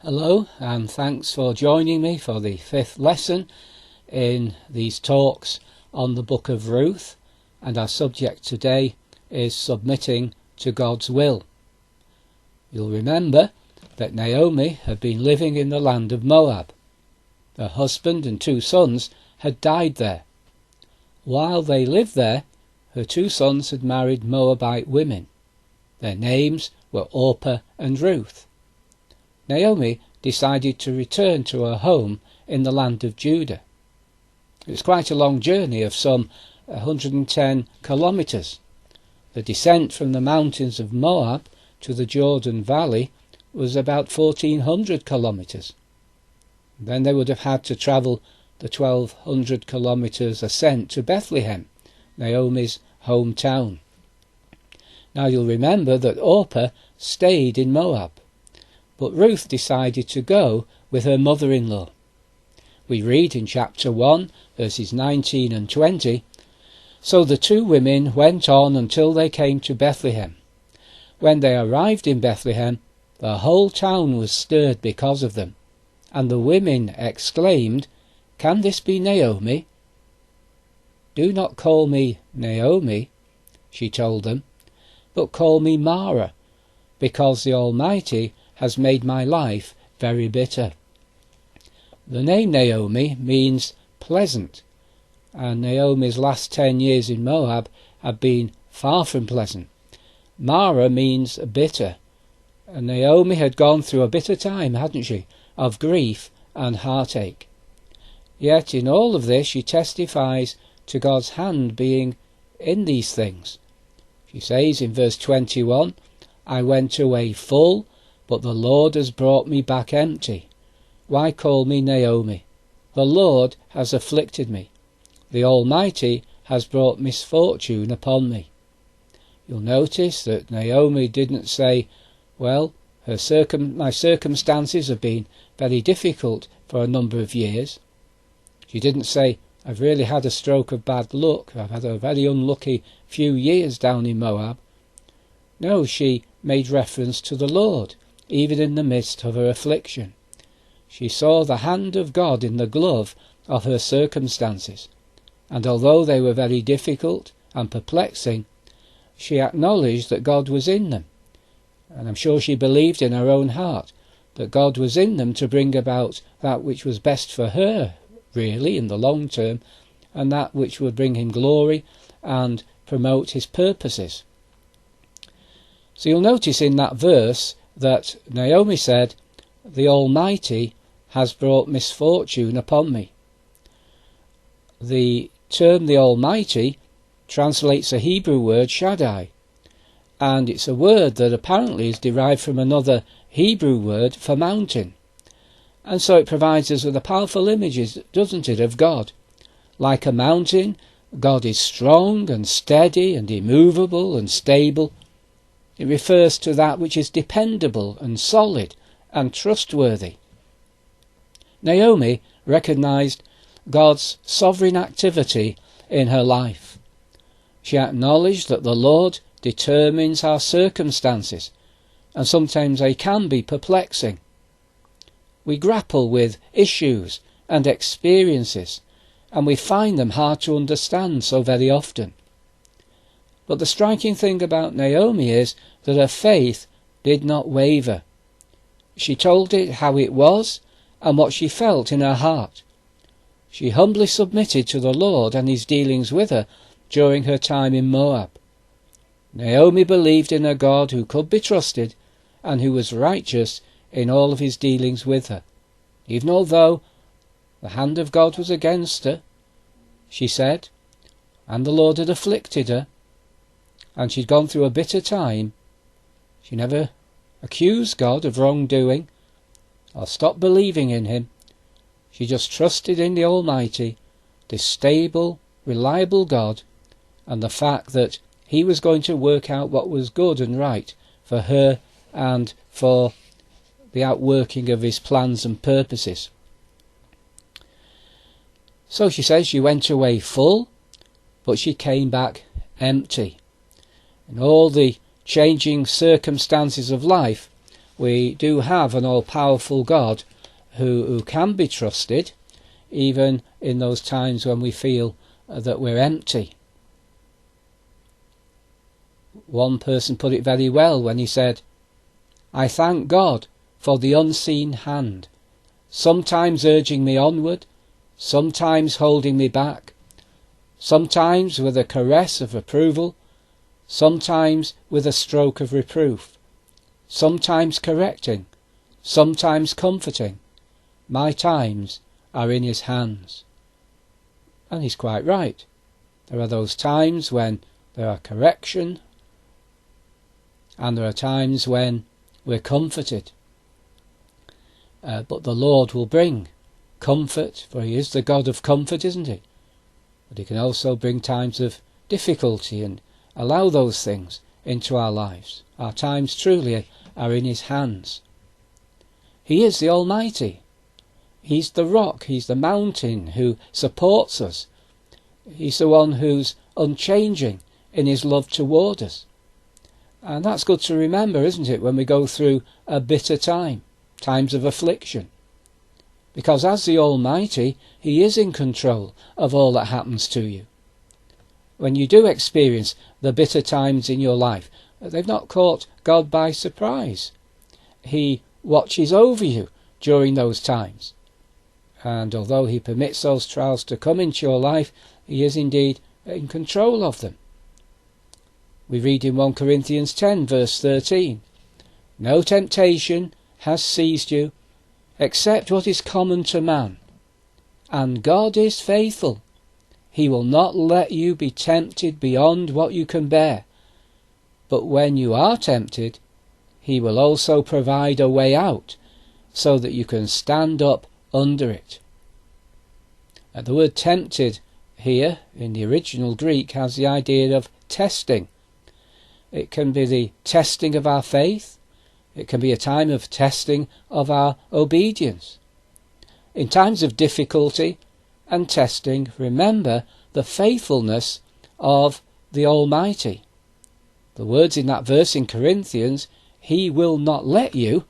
Hello, and thanks for joining me for the fifth lesson in these talks on the book of Ruth, and our subject today is submitting to God's will. You'll remember that Naomi had been living in the land of Moab. Her husband and two sons had died there. While they lived there, her two sons had married Moabite women. Their names were Orpah and Ruth. Naomi decided to return to her home in the land of Judah. It was quite a long journey of some 110 kilometres. The descent from the mountains of Moab to the Jordan Valley was about 1,400 kilometres. Then they would have had to travel the 1,200 kilometres ascent to Bethlehem, Naomi's hometown. Now you'll remember that Orpah stayed in Moab, but Ruth decided to go with her mother-in-law. We read in chapter 1, verses 19 and 20, "So the two women went on until they came to Bethlehem. When they arrived in Bethlehem, the whole town was stirred because of them, and the women exclaimed, 'Can this be Naomi?' 'Do not call me Naomi,' she told them, 'but call me Mara, because the Almighty has made my life very bitter.'" The name Naomi means pleasant, and Naomi's last 10 years in Moab have been far from pleasant. Mara means bitter, and Naomi had gone through a bitter time, hadn't she, of grief and heartache. Yet in all of this she testifies to God's hand being in these things. She says in verse 21, "I went away full, but the Lord has brought me back empty. Why call me Naomi? The Lord has afflicted me. The Almighty has brought misfortune upon me." You'll notice that Naomi didn't say, "Well, my circumstances have been very difficult for a number of years." She didn't say, "I've really had a stroke of bad luck. I've had a very unlucky few years down in Moab." No, she made reference to the Lord, even in the midst of her affliction. She saw the hand of God in the glove of her circumstances, and although they were very difficult and perplexing, she acknowledged that God was in them, and I'm sure she believed in her own heart that God was in them to bring about that which was best for her, really, in the long term, and that which would bring him glory and promote his purposes. So you'll notice in that verse that Naomi said, "The Almighty has brought misfortune upon me." The term the Almighty translates a Hebrew word Shaddai, and it's a word that apparently is derived from another Hebrew word for mountain. And so it provides us with a powerful image, doesn't it, of God. Like a mountain, God is strong and steady and immovable and stable. It refers to that which is dependable and solid and trustworthy. Naomi recognized God's sovereign activity in her life. She acknowledged that the Lord determines our circumstances, and sometimes they can be perplexing. We grapple with issues and experiences, and we find them hard to understand so very often. But the striking thing about Naomi is that her faith did not waver. She told it how it was and what she felt in her heart. She humbly submitted to the Lord and his dealings with her during her time in Moab. Naomi believed in a God who could be trusted and who was righteous in all of his dealings with her. Even although the hand of God was against her, she said, and the Lord had afflicted her, and she'd gone through a bitter time, she never accused God of wrongdoing or stopped believing in him. She just trusted in the Almighty, this stable, reliable God, and the fact that he was going to work out what was good and right for her and for the outworking of his plans and purposes. So she says she went away full, but she came back empty. In all the changing circumstances of life, we do have an all-powerful God who can be trusted, even in those times when we feel that we're empty. One person put it very well when he said, "I thank God for the unseen hand, sometimes urging me onward, sometimes holding me back, sometimes with a caress of approval, sometimes with a stroke of reproof, sometimes correcting, sometimes comforting. My times are in his hands." And he's quite right. There are those times when there are correction, and there are times when we're comforted. But the Lord will bring comfort, for he is the God of comfort, isn't he? But he can also bring times of difficulty and allow those things into our lives. Our times truly are in his hands. He is the Almighty. He's the rock, he's the mountain who supports us. He's the one who's unchanging in his love toward us. And that's good to remember, isn't it, when we go through a bitter time, times of affliction. Because as the Almighty, he is in control of all that happens to you. When you do experience the bitter times in your life, they've not caught God by surprise. He watches over you during those times. And although he permits those trials to come into your life, he is indeed in control of them. We read in 1 Corinthians 10 verse 13, "No temptation has seized you, except what is common to man. And God is faithful. He will not let you be tempted beyond what you can bear. But when you are tempted, he will also provide a way out, so that you can stand up under it." The word tempted here in the original Greek has the idea of testing. It can be the testing of our faith. It can be a time of testing of our obedience. In times of difficulty and testing, remember the faithfulness of the Almighty. The words in that verse in Corinthians, "He will not let you,"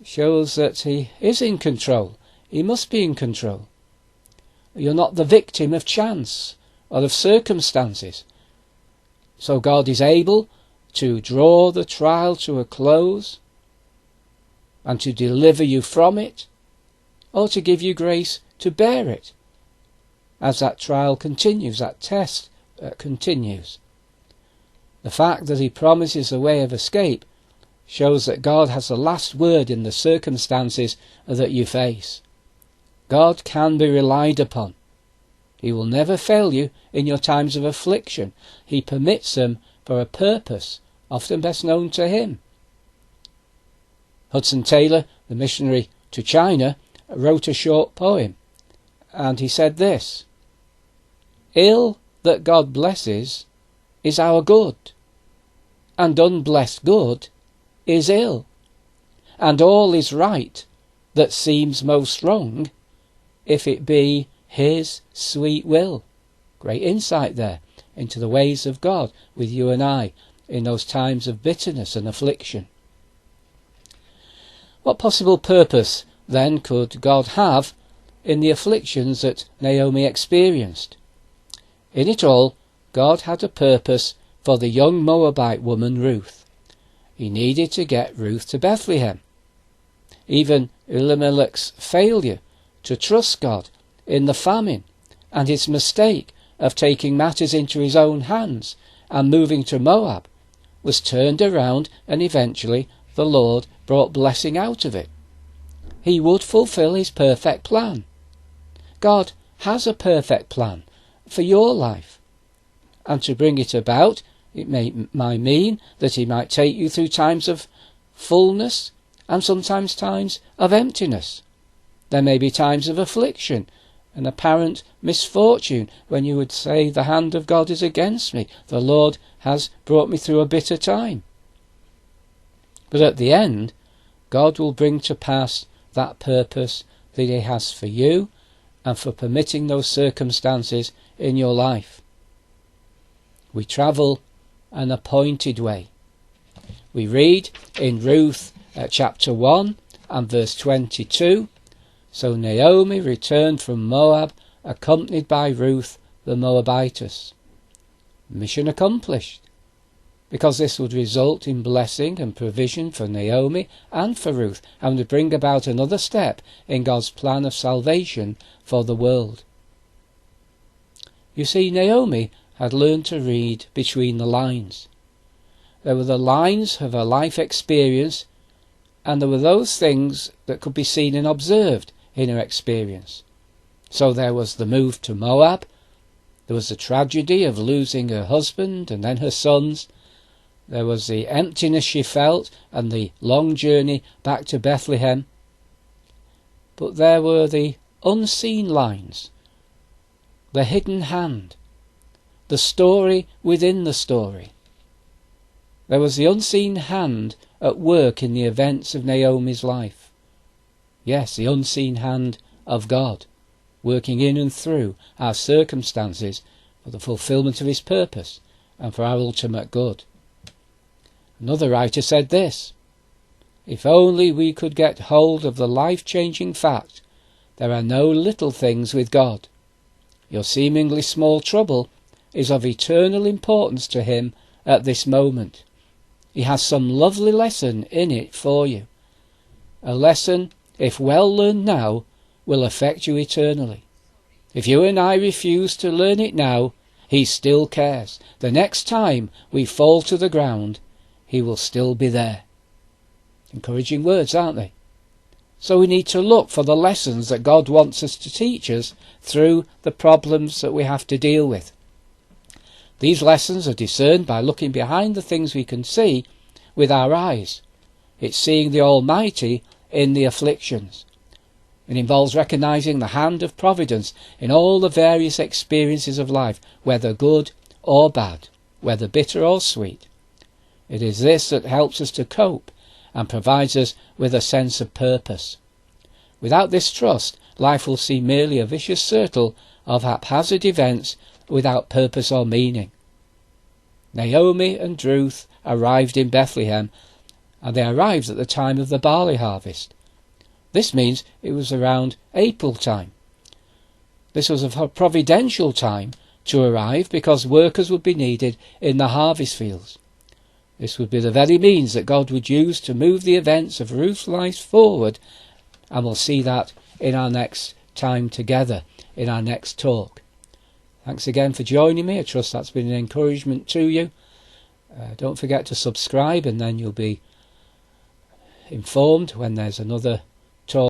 shows that he is in control. He must be in control. You're not the victim of chance or of circumstances. So God is able to draw the trial to a close and to deliver you from it, or to give you grace to bear it as that trial continues, that test continues. The fact that he promises a way of escape shows that God has the last word in the circumstances that you face. God can be relied upon. He will never fail you in your times of affliction. He permits them for a purpose, often best known to him. Hudson Taylor, the missionary to China, wrote a short poem, and he said this: "Ill that God blesses is our good, and unblessed good is ill, and all is right that seems most wrong, if it be his sweet will." Great insight there into the ways of God with you and I in those times of bitterness and affliction. What possible purpose then could God have in the afflictions that Naomi experienced? In it all, God had a purpose for the young Moabite woman Ruth. He needed to get Ruth to Bethlehem. Even Elimelech's failure to trust God in the famine and his mistake of taking matters into his own hands and moving to Moab was turned around, and eventually the Lord brought blessing out of it. He would fulfill his perfect plan. God has a perfect plan for your life, and to bring it about, it might mean that he might take you through times of fullness and sometimes times of emptiness. There may be times of affliction and apparent misfortune when you would say, "The hand of God is against me. The Lord has brought me through a bitter time." But at the end, God will bring to pass that purpose that he has for you and for permitting those circumstances in your life. We travel an appointed way. We read in Ruth chapter 1 and verse 22. So Naomi returned from Moab, accompanied by Ruth the Moabitess. Mission accomplished, because this would result in blessing and provision for Naomi and for Ruth, and would bring about another step in God's plan of salvation for the world. You see, Naomi had learned to read between the lines. There were the lines of her life experience, and there were those things that could be seen and observed in her experience. So there was the move to Moab, there was the tragedy of losing her husband and then her sons, there was the emptiness she felt and the long journey back to Bethlehem. But there were the unseen lines, the hidden hand, the story within the story. There was the unseen hand at work in the events of Naomi's life. Yes, the unseen hand of God, working in and through our circumstances for the fulfillment of his purpose and for our ultimate good. Another writer said this: if only we could get hold of the life-changing fact, there are no little things with God. Your seemingly small trouble is of eternal importance to him at this moment. He has some lovely lesson in it for you. A lesson, if well learned now, will affect you eternally. If you and I refuse to learn it now, he still cares. The next time we fall to the ground, he will still be there. Encouraging words, aren't they? So we need to look for the lessons that God wants us to teach us through the problems that we have to deal with. These lessons are discerned by looking behind the things we can see with our eyes. It's seeing the Almighty in the afflictions. It involves recognizing the hand of providence in all the various experiences of life, whether good or bad, whether bitter or sweet. It is this that helps us to cope and provides us with a sense of purpose. Without this trust, life will seem merely a vicious circle of haphazard events without purpose or meaning. Naomi and Ruth arrived in Bethlehem, and they arrived at the time of the barley harvest. This means it was around April time. This was a providential time to arrive because workers would be needed in the harvest fields. This would be the very means that God would use to move the events of Ruth's life forward, and we'll see that in our next time together, in our next talk. Thanks again for joining me. I trust that's been an encouragement to you. Don't forget to subscribe, and then you'll be informed when there's another